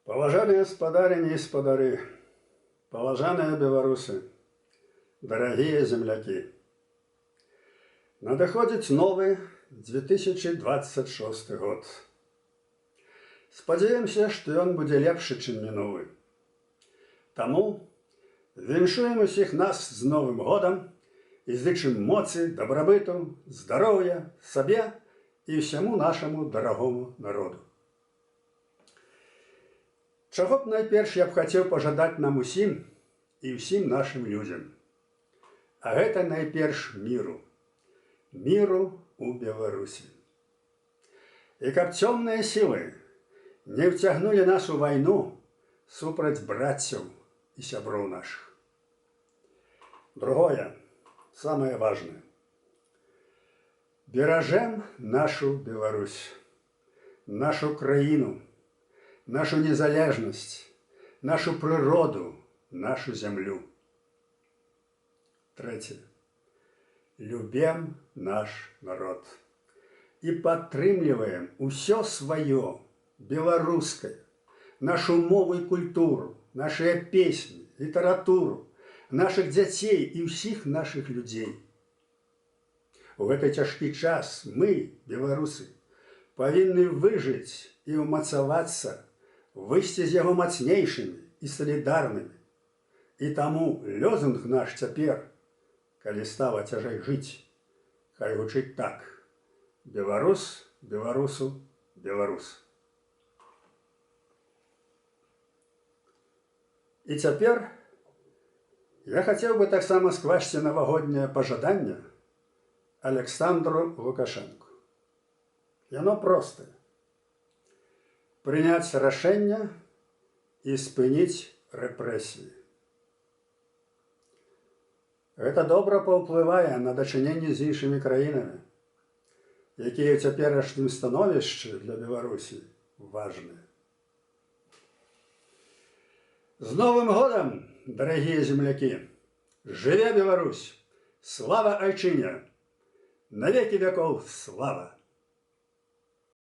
Поважаныя спадарыні і спадары, паважаныя беларусы, дарагія землякі. Надыходзіць новы 2026 год. Спадзяёмся, што ён будзе лепшы, чым мінулы. Таму віншуем усіх нас з Новым годам і зычым моцы, дабрабыту, здароўя сабе і ўсяму нашаму дарагому народу. Чаго б найперш я б хацеў пажадаць нам усім і ўсім нашым людзям. А гэта найперш міру. Міру у Беларусі. І каб цёмныя сілы не вцягнулі нас у вайну супраць браццяў і сяброў нашых. Другое, самае важнае. Беражэм нашу Беларусь, нашу краіну, нашу незалежнасць, нашу прыроду, нашу зямлю. Трэцяе. Любім наш народ і падтрымліваем усё сваё беларускае, нашу мову і культуру, нашыя песні, літаратуру, нашых дзяцей і ўсіх нашых людзей. У гэты цяжкі час мы, беларусы, павінны выжыць і ўмацавацца, выйсці з яго мацнейшымі і салідарнымі. І таму лозунг наш цяпер, калі стала цяжэй жыць, хай гучыць так: беларус, беларусу, беларус. І цяпер я хацеў бы таксама скласці навагодняе пажаданне Александру Лукашэнку. Яно простае. Прыняць рашэнне і спыніць рэпрэсіі. Гэта добра паўплывае на дачыненні з іншымі краінамі, якія ў цяперашнім становішчы для Беларусі важныя. З Новым годам, дарагія землякі! Жыве Беларусь! Слава айчыне! На векі вякоў слава!